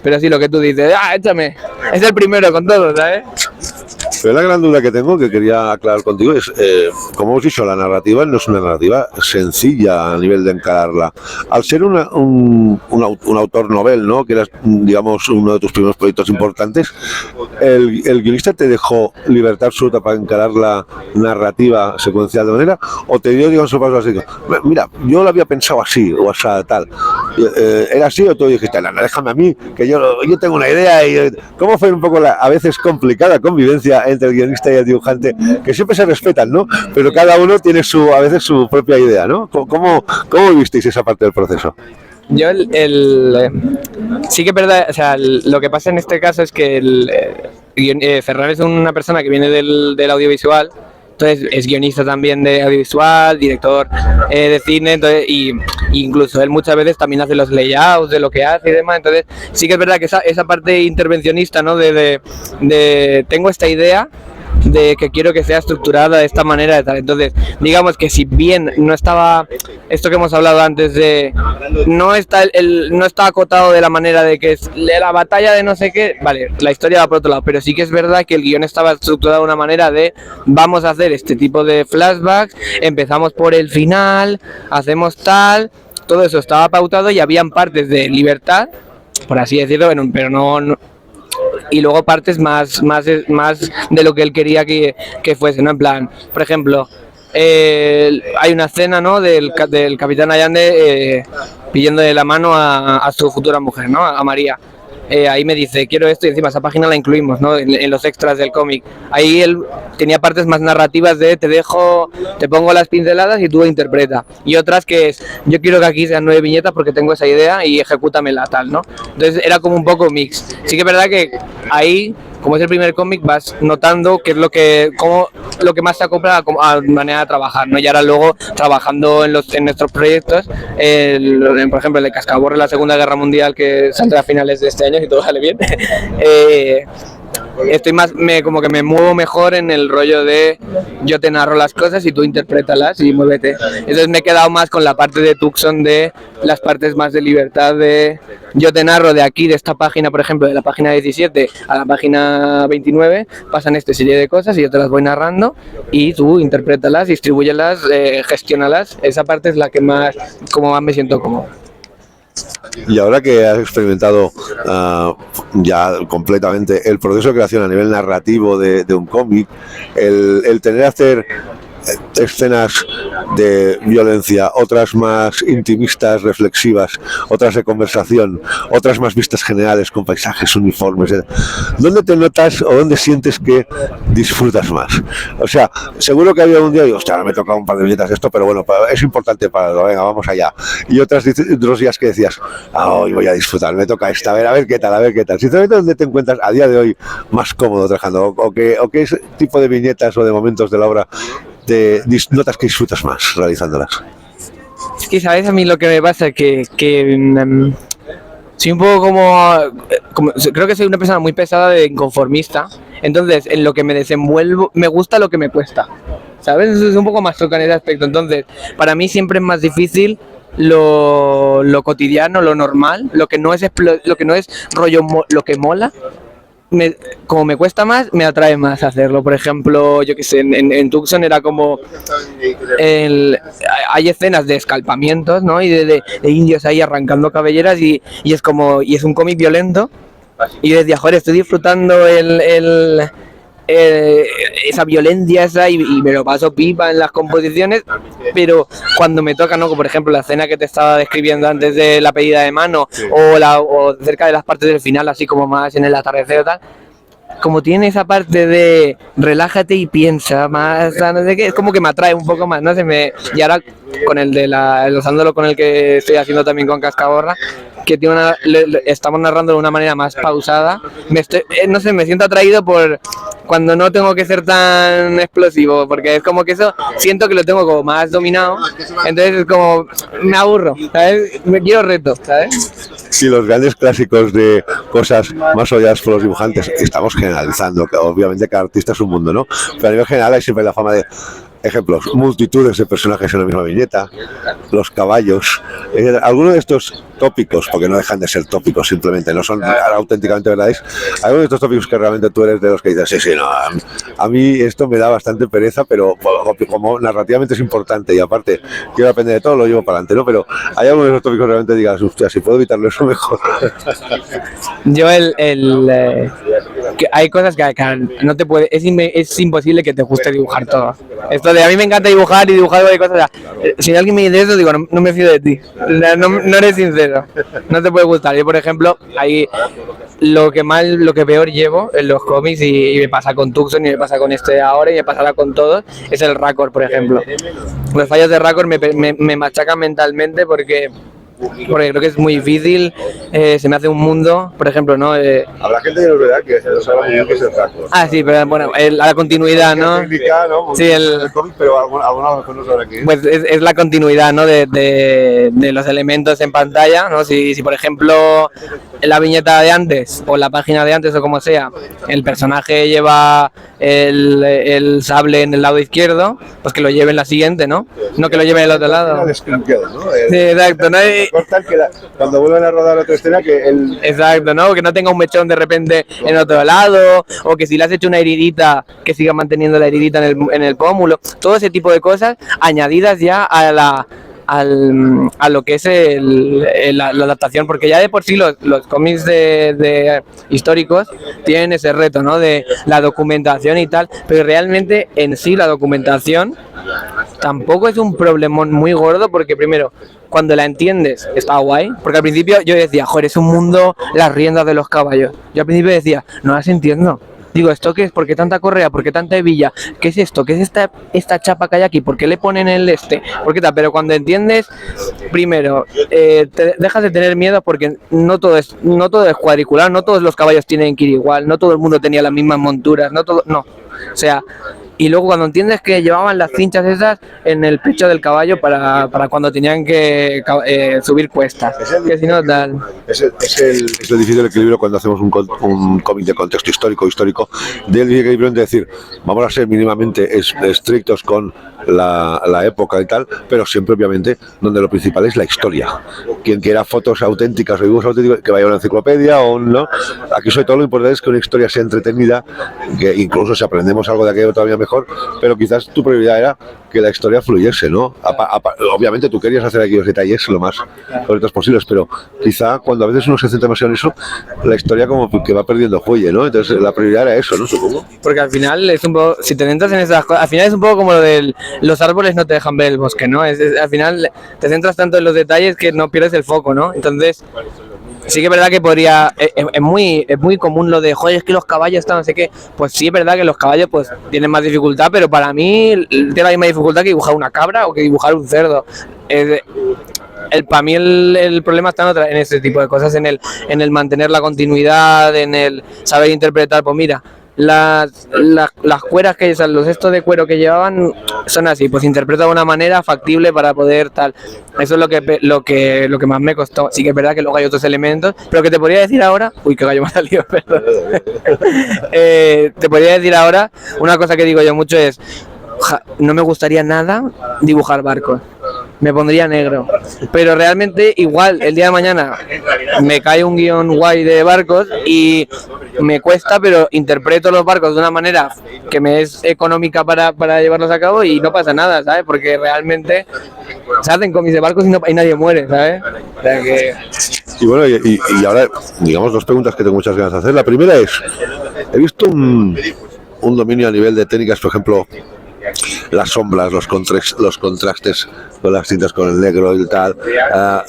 pero sí, lo que tú dices, échame, es el primero con todo, ¿sabes? Pero la gran duda que tengo, que quería aclarar contigo, es, como hemos dicho, la narrativa no es una narrativa sencilla a nivel de encararla. Al ser un autor novel, ¿no?, que era, digamos, uno de tus primeros proyectos importantes, ¿el guionista te dejó libertad absoluta para encarar la narrativa secuencial de manera, o te dio, digamos, un paso así? Mira, yo lo había pensado así, o sea, tal. ¿Era así o tú dijiste, no, déjame a mí, que yo tengo una idea? Y ¿cómo fue un poco la a veces complicada convivencia entre el guionista y el dibujante, que siempre se respetan, ¿no? Pero cada uno tiene a veces su propia idea, ¿no? ¿Cómo visteis esa parte del proceso? Yo sí que es verdad, o sea, lo que pasa en este caso es que Ferran es una persona que viene del audiovisual Entonces es guionista también de audiovisual, director de cine, entonces, y incluso él muchas veces también hace los layouts de lo que hace y demás. Entonces sí que es verdad que esa parte intervencionista, ¿no? de tengo esta idea de que quiero que sea estructurada de esta manera de tal. Entonces, digamos que si bien no estaba esto que hemos hablado antes de no está no está acotado de la manera de que es la batalla de no sé qué, vale, la historia va por otro lado, pero sí que es verdad que el guión estaba estructurado de una manera de vamos a hacer este tipo de flashbacks, empezamos por el final, hacemos tal, todo eso estaba pautado y habían partes de libertad, por así decirlo, pero no y luego partes más de lo que él quería que fuese, ¿no? En plan, por ejemplo, hay una escena, ¿no? del Capitán Allende pidiéndole la mano a su futura mujer, ¿no? A María. Ahí me dice, quiero esto, y encima esa página la incluimos, ¿no? En los extras del cómic. Ahí él tenía partes más narrativas de te pongo las pinceladas y tú interpreta. Y otras que es, yo quiero que aquí sean 9 viñetas porque tengo esa idea y ejecútamela tal, ¿no? Entonces era como un poco mix. Sí que es verdad que ahí, como es el primer cómic, vas notando qué es lo que más se acopla a manera de trabajar, ¿no? Y ahora luego trabajando en nuestros proyectos, por ejemplo el de Cascaborra, la Segunda Guerra Mundial, que saldrá a finales de este año si todo sale bien, estoy como que me muevo mejor en el rollo de yo te narro las cosas y tú interprétalas y muévete. Entonces me he quedado más con la parte de Tucson, de las partes más de libertad, de yo te narro de aquí, de esta página, por ejemplo, de la página 17 a la página 29, pasan esta serie de cosas y yo te las voy narrando y tú interprétalas, distribúyelas, gestiónalas. Esa parte es la que más me siento cómodo. Y ahora que has experimentado ya completamente el proceso de creación a nivel narrativo de un cómic, el tener que hacer escenas de violencia, otras más intimistas, reflexivas, otras de conversación, otras más vistas generales con paisajes, uniformes, ¿dónde te notas o dónde sientes que disfrutas más? O sea, seguro que había un día y digo, hostia, ahora me toca un par de viñetas esto, pero bueno, es importante para lo, venga, vamos allá. Y otros días que decías, hoy voy a disfrutar, me toca esta, a ver qué tal. Sinceramente, ¿dónde te encuentras a día de hoy más cómodo trabajando? ¿O qué tipo de viñetas o de momentos de la obra te notas que disfrutas más realizándolas? Es que, ¿sabes? A mí lo que me pasa es que soy un poco como creo que soy una persona muy pesada de inconformista, entonces en lo que me desenvuelvo me gusta lo que me cuesta, ¿sabes? Es un poco más toca en ese aspecto. Entonces para mí siempre es más difícil lo cotidiano, lo normal, lo que no es rollo, lo que mola. Como me cuesta más, me atrae más hacerlo. Por ejemplo, yo que sé, en Tucson era como hay escenas de escalpamientos, ¿no? Y de indios ahí arrancando cabelleras y es como, y es un cómic violento. Y yo decía, joder, estoy disfrutando esa violencia esa y me lo paso pipa en las composiciones, pero cuando me toca, ¿no? Como por ejemplo la escena que te estaba describiendo antes de la pedida de mano, sí, o cerca de las partes del final, así como más en el atardecer o tal, como tiene esa parte de relájate y piensa más, no sé qué, es como que me atrae un poco más, ¿no? Y ahora con el de usándolo con el que estoy haciendo también con Cascaborra, que tiene estamos narrando de una manera más pausada, no sé, me siento atraído por cuando no tengo que ser tan explosivo, porque es como que eso siento que lo tengo como más dominado, entonces es como me aburro, ¿sabes? Me quiero reto, ¿sabes? Sí, los grandes clásicos de cosas más odiadas por los dibujantes, estamos generalizando, que obviamente cada artista es un mundo, ¿no? Pero a nivel general hay siempre la fama de ejemplos, multitudes de personajes en la misma viñeta, los caballos, algunos de estos tópicos, porque no dejan de ser tópicos simplemente, no son auténticamente verdaderos, algunos de estos tópicos que realmente tú eres de los que dices, sí, no, a mí esto me da bastante pereza, pero como narrativamente es importante y aparte quiero aprender de todo, lo llevo para adelante, ¿no? Pero hay algunos de esos tópicos que realmente digas, hostia, si puedo evitarlo eso mejor. Yo que hay cosas que no te puede, es imposible que te guste dibujar todo. Esto de a mí me encanta dibujar y dibujar de cosas, si alguien me dice eso, digo, no me fío de ti, no eres sincero, no te puede gustar. Yo, por ejemplo, ahí lo que peor llevo en los cómics, y me pasa con Tucson y me pasa con este ahora y me pasará con todos, es el raccord, por ejemplo. Los fallos de raccord me machacan mentalmente porque porque creo que es muy difícil, se me hace un mundo, por ejemplo, ¿no? Habrá gente que no es verdad que no sabe muy bien qué es el hardcore. Sí, pero bueno, la continuidad, ¿no? Técnica, ¿no? Sí, el cómic, pero alguna a lo mejor no sabrá qué es. pues es la continuidad, ¿no? de los elementos en pantalla, ¿no? Si por ejemplo la viñeta de antes o la página de antes o como sea, el personaje lleva el sable en el lado izquierdo, pues que lo lleve en la siguiente, ¿no? No que lo lleve en el otro lado. ¿No? Sí, exacto, ¿no? Cortan que cuando vuelvan a rodar otra escena que el... Exacto, ¿no? Que no tenga un mechón de repente en otro lado, o que si le has hecho una heridita, que siga manteniendo la heridita en el pómulo. Todo ese tipo de cosas añadidas ya a lo que es la adaptación, porque ya de por sí los cómics de históricos tienen ese reto, ¿no? De la documentación y tal, pero realmente en sí la documentación tampoco es un problemón muy gordo, porque primero, cuando la entiendes está guay, porque al principio yo decía, joder, es un mundo, las riendas de los caballos. Yo al principio decía, no las entiendo. Digo, ¿esto qué es? ¿Por qué tanta correa? ¿Por qué tanta hebilla? ¿Qué es esto? ¿Qué es esta chapa que hay aquí? ¿Por qué le ponen el este? ¿Por qué tal? Pero cuando entiendes, primero, te dejas de tener miedo, porque no todo es cuadricular, no todos los caballos tienen que ir igual, no todo el mundo tenía las mismas monturas, no. O sea, y luego cuando entiendes que llevaban las cinchas esas en el pecho del caballo para cuando tenían que subir cuestas, que si no tal. Es el difícil equilibrio cuando hacemos un cómic de contexto histórico, del equilibrio de decir, vamos a ser mínimamente estrictos con la época y tal, pero siempre obviamente donde lo principal es la historia. Quien quiera fotos auténticas o dibujos auténticos, que vaya a una enciclopedia o no. Aquí sobre todo lo importante es que una historia sea entretenida, que incluso si aprendemos algo de aquello todavía mejor, pero quizás tu prioridad era que la historia fluyese, ¿no? Obviamente tú querías hacer aquellos detalles lo más correctos posibles, pero quizá cuando a veces uno se centra demasiado en eso, la historia como que va perdiendo fuelle, ¿no? Entonces la prioridad era eso, ¿no? Supongo. Porque al final es un poco, si te centras en esas cosas, al final es un poco como lo de los árboles no te dejan ver el bosque, ¿no? Al final te centras tanto en los detalles que no pierdes el foco, ¿no? Entonces sí que es verdad que es muy común lo de, joder, es que los caballos están no sé qué. Pues sí es verdad que los caballos pues tienen más dificultad, pero para mí tiene la misma dificultad que dibujar una cabra o que dibujar un cerdo. Para mí el problema está en ese tipo de cosas, en el mantener la continuidad, en el saber interpretar. Pues mira, las cueras que, o sea, los cestos de cuero que llevaban son así, pues interpreta de una manera factible para poder tal. Eso es lo que más me costó. Sí que es verdad que luego hay otros elementos, pero que te podría decir ahora, uy, qué gallo me ha salido, perdón. Te podría decir ahora, una cosa que digo yo mucho es, no me gustaría nada dibujar barcos. Me pondría negro, pero realmente igual el día de mañana me cae un guión guay de barcos y me cuesta, pero interpreto los barcos de una manera que me es económica para llevarlos a cabo y no pasa nada, ¿sabes? Porque realmente se hacen cómics de barcos y nadie muere, ¿sabes? O sea que... Y bueno, y ahora, digamos, dos preguntas que tengo muchas ganas de hacer. La primera es, he visto un dominio a nivel de técnicas, por ejemplo, las sombras, los contrastes con las tintas, con el negro y tal,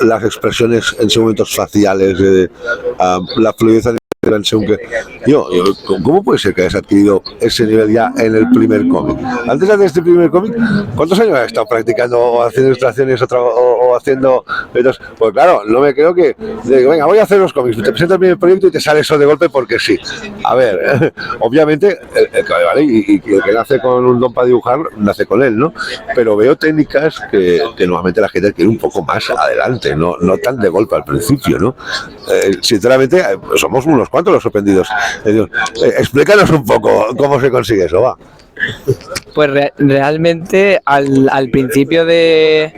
las expresiones en momentos faciales, la fluidez según que ¿cómo puede ser que hayas adquirido ese nivel ya en el primer cómic? Antes de hacer este primer cómic, ¿cuántos años has estado practicando o haciendo ilustraciones o haciendo? Entonces, pues claro, no me creo que venga, voy a hacer los cómics, te presento el primer proyecto y te sale eso de golpe porque sí. A ver, obviamente ¿vale? y el que nace con un don para dibujar nace con él, ¿no? Pero veo técnicas que normalmente la gente quiere un poco más adelante, no tan de golpe al principio, ¿no? Sinceramente, somos unos cuantos los sorprendidos. Explícanos un poco cómo se consigue eso, va. Pues realmente al principio de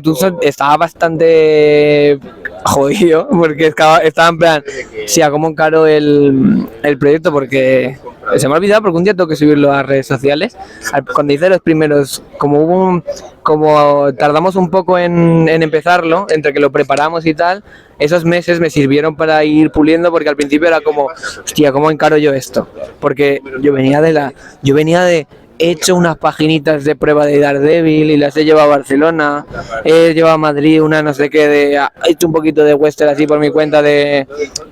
Tucson estaba bastante jodido, porque estaba en plan, sí, a cómo encaro el proyecto, porque se me ha olvidado, porque un día tengo que subirlo a redes sociales. Cuando hice los primeros, como tardamos un poco en empezarlo, entre que lo preparamos y tal, esos meses me sirvieron para ir puliendo, porque al principio era como, hostia, ¿cómo encaro yo esto? Porque yo venía de he hecho unas paginitas de prueba de Daredevil y las he llevado a Barcelona, he llevado a Madrid una no sé qué, he hecho un poquito de western así por mi cuenta,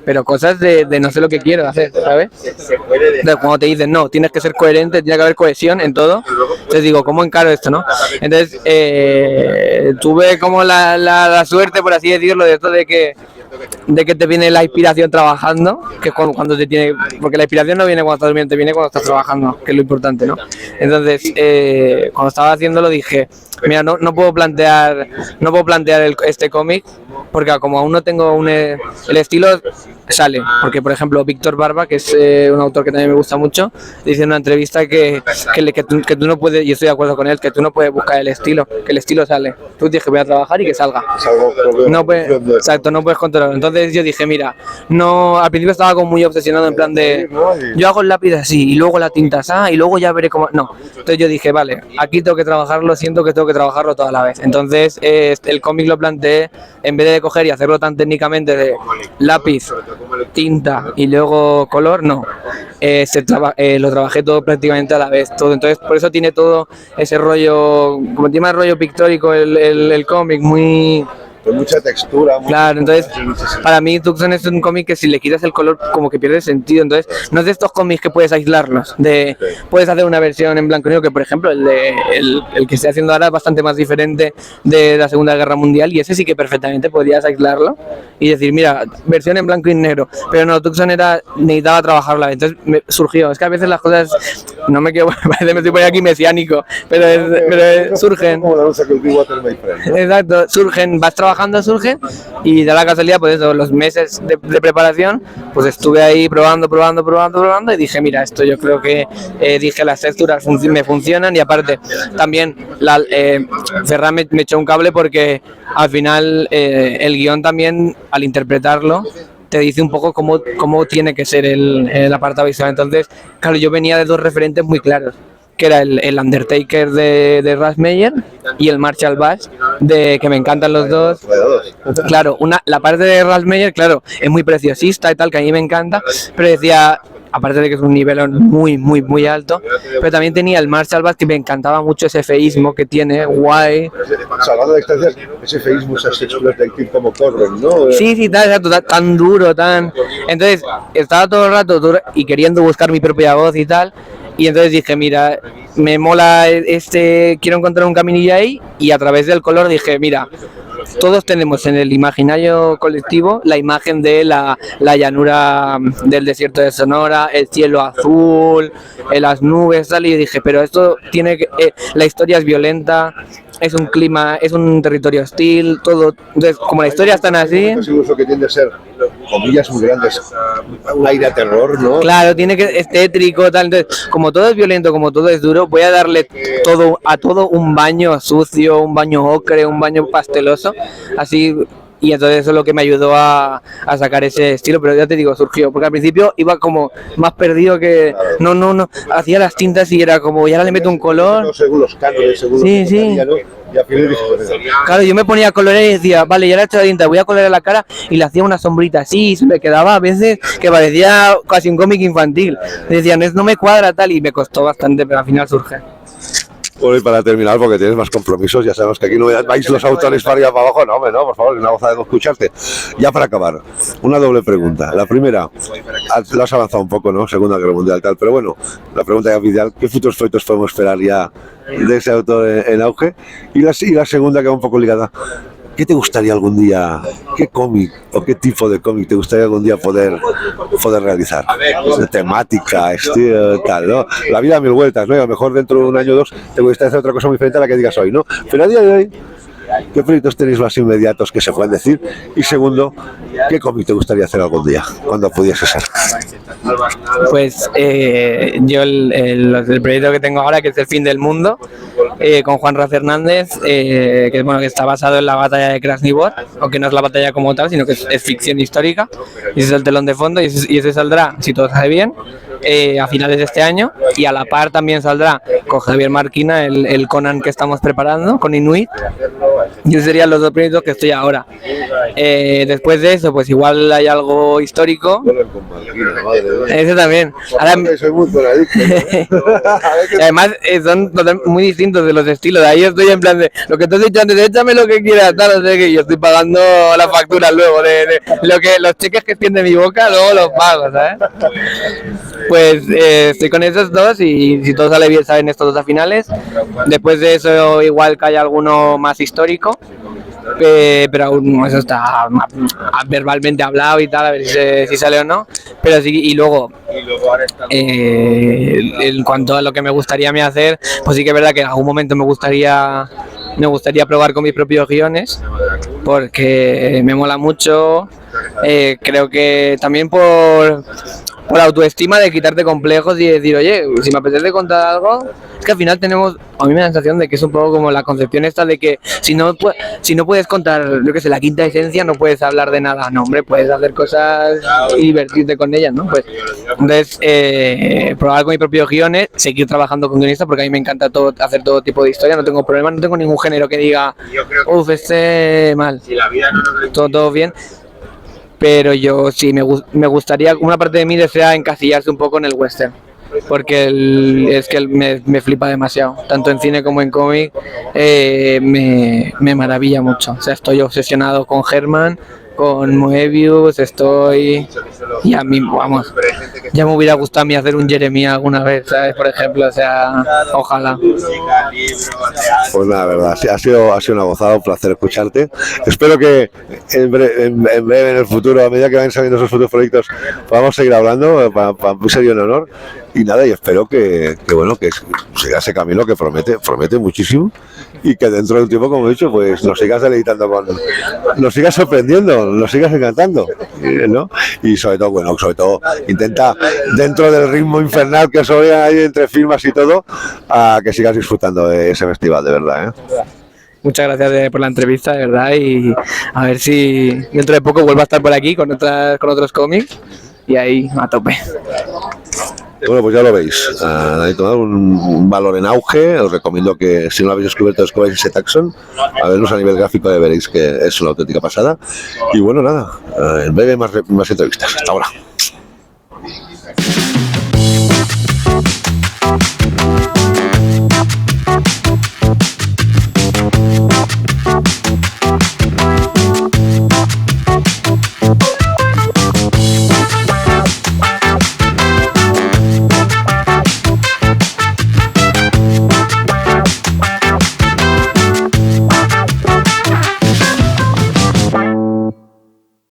pero cosas de no sé lo que quiero hacer, ¿sabes? Entonces, cuando te dicen, no, tienes que ser coherente, tiene que haber cohesión en todo, entonces digo, ¿cómo encaro esto, no? Entonces, tuve como la suerte, por así decirlo, de esto de que te viene la inspiración trabajando, que es cuando te tiene, porque la inspiración no viene cuando estás durmiendo, te viene cuando estás trabajando, que es lo importante, ¿no? Entonces, cuando estaba haciéndolo dije, mira, no puedo plantear este cómic, porque como aún no tengo el estilo sale, porque por ejemplo Víctor Barba, que es un autor que también me gusta mucho, dice en una entrevista que tú no puedes, y estoy de acuerdo con él, que tú no puedes buscar el estilo, que el estilo sale, tú tienes que voy a trabajar y que salga, no puedes, exacto, no puedes controlarlo. Entonces yo dije, mira, no, al principio estaba como muy obsesionado en plan de yo hago el lápiz así y luego la tinta así y luego ya veré cómo, no, entonces yo dije, vale, aquí tengo que trabajarlo, siento que tengo que trabajarlo toda la vez. Entonces el cómic lo planteé, en vez de coger y hacerlo tan técnicamente de lápiz, tinta y luego color, no, lo trabajé todo prácticamente a la vez, todo. Entonces por eso tiene todo ese rollo, como tiene más rollo pictórico el cómic, muy... Con mucha textura. Claro, entonces para mí Tucson es un cómic que si le quitas el color como que pierde sentido. Entonces no es de estos cómics que puedes aislarlos, puedes hacer una versión en blanco y negro, que por ejemplo el que estoy haciendo ahora es bastante más diferente de la Segunda Guerra Mundial, y ese sí que perfectamente podrías aislarlo y decir, mira, versión en blanco y negro, pero no, Tucson necesitaba trabajarla. Entonces me surgió, es que a veces las cosas, no me quiero, parece que me estoy poniendo aquí mesiánico, pero surgen, exacto, surgen, vas trabajando, surgen, y da la casualidad, pues eso, los meses de preparación, pues estuve ahí probando y dije, mira, esto yo creo que las texturas me funcionan, y aparte también Ferran me echó un cable, porque al final el guión también, al interpretarlo, te dice un poco cómo tiene que ser el apartado visual. Entonces, claro, yo venía de dos referentes muy claros, que era el Undertaker de Russ Meyer y el Marshall Bass, que me encantan los dos. Claro, la parte de Russ Meyer, claro, es muy preciosista y tal, que a mí me encanta, pero decía, aparte de que es un nivel muy, muy, muy alto, pero también tenía el Marshall Bass, que me encantaba mucho ese feísmo que tiene, guay. Salvando de distancias, ese feísmo, esas texturas de acting como corren, ¿no? Sí, tan duro, tan... Entonces, estaba todo el rato y queriendo buscar mi propia voz y tal. Y entonces dije, mira, me mola quiero encontrar un caminillo ahí, y a través del color dije, mira, todos tenemos en el imaginario colectivo la imagen de la llanura del desierto de Sonora, el cielo azul, las nubes, tal, y dije, pero esto tiene que... la historia es violenta, es un clima, es un territorio hostil, todo. Entonces, como la historia es tan así... Es un uso que tiende a ser, comillas muy grandes, un aire a terror, ¿no? Claro, tiene que es tétrico, tal. Entonces, como todo es violento, como todo es duro, voy a darle a todo un baño sucio, un baño ocre, un baño pasteloso, así. Y entonces eso es lo que me ayudó a sacar ese estilo, pero ya te digo, surgió, porque al principio iba como más perdido, que no, hacía las tintas y era como, y ahora le meto un color. Según los cánones, según sí, los sí. ¿no? Y al final dije, claro, yo me ponía a colorear y decía, vale, ya le he hecho la tinta, voy a colorear la cara, y le hacía una sombrita así, y se me quedaba a veces que parecía casi un cómic infantil. Y decían, no me cuadra tal, y me costó bastante, pero al final surge. Bueno, y para terminar, porque tienes más compromisos, ya sabemos que aquí no vais los autores para arriba para abajo, no, hombre, no, por favor, es una gozada de escucharte. Ya para acabar, una doble pregunta. La primera, lo has avanzado un poco, ¿no? Segunda Guerra Mundial, tal, pero bueno, la pregunta ya oficial, ¿qué futuros proyectos podemos esperar ya de ese autor en auge? Y la segunda, que va un poco ligada, ¿qué te gustaría algún día, qué cómic o qué tipo de cómic te gustaría algún día poder realizar? De temática, estilo, tal, ¿no? La vida a mil vueltas, ¿no? Y a lo mejor dentro de un año o dos te gustaría hacer otra cosa muy diferente a la que digas hoy, ¿no? Pero a día de hoy, ¿qué proyectos tenéis más inmediatos que se pueden decir? Y segundo, ¿qué cómic te gustaría hacer algún día, cuando pudiese ser? Pues yo el proyecto que tengo ahora, que es El fin del mundo, con Juan Raz Hernández, que está basado en la batalla de Krasnivor, aunque no es la batalla como tal, sino que es ficción histórica, y ese es el telón de fondo, y ese saldrá, si todo sale bien, a finales de este año, y a la par también saldrá con Javier Marquina el Conan que estamos preparando, con Inuit, y esos serían los dos proyectos que estoy ahora. Después de eso, pues igual hay algo histórico. Ese también. Ahora, además, son muy distintos de los estilos. De ahí estoy en plan de lo que te has dicho antes, échame lo que quieras, tal, no sé qué. Yo estoy pagando las facturas luego de lo que los cheques que tiene mi boca, luego los pago, ¿sabes? Pues estoy con esos dos y si todo sale bien salen estos dos a finales. Después de eso igual que haya alguno más histórico, pero aún eso está verbalmente hablado y tal, a ver si sale o no. Pero sí, y luego en cuanto a lo que me gustaría a mí hacer, pues sí que es verdad que en algún momento me gustaría probar con mis propios guiones, porque me mola mucho. Creo que también por autoestima, de quitarte complejos y decir, oye, si me apetece contar algo, es que al final tenemos, a mí me da la sensación de que es un poco como la concepción esta de que si no puedes contar, yo que sé, la quinta esencia, no puedes hablar de nada. No, hombre, puedes hacer cosas y divertirte con ellas, ¿no? Pues entonces, probar con mis propios guiones, seguir trabajando con guionistas, porque a mí me encanta hacer todo tipo de historia, no tengo problema, no tengo ningún género que diga, mal, todo bien. Pero yo sí, me gustaría, una parte de mí desea encasillarse un poco en el western, porque me flipa demasiado, tanto en cine como en cómic. Me maravilla mucho. O sea, estoy obsesionado con Herman, con Moebius, y a mí, vamos, ya me hubiera gustado a mí hacer un Jeremiah alguna vez, ¿sabes? Por ejemplo, o sea, ojalá. Pues nada, verdad, ha sido una gozada, un placer escucharte. Espero que en breve, en el futuro, a medida que vayan saliendo esos futuros proyectos, podamos seguir hablando, para un serio honor. Y nada, y espero que siga ese camino que promete muchísimo, y que dentro de un tiempo, como he dicho, pues nos sigas deleitando, nos sigas sorprendiendo, nos sigas encantando, ¿no? Y sobre todo intenta, dentro del ritmo infernal que suele ahí entre firmas y todo, a que sigas disfrutando de ese festival, de verdad, ¿eh? Muchas gracias por la entrevista, de verdad, y a ver si dentro de poco vuelvo a estar por aquí con otros cómics, y ahí a tope. Bueno, pues ya lo veis, un valor en auge. Os recomiendo que, si no lo habéis descubierto, descubráis ese Taxon, a vernos a nivel gráfico, ya veréis que es una auténtica pasada. Y bueno, nada, en breve más entrevistas. Hasta ahora.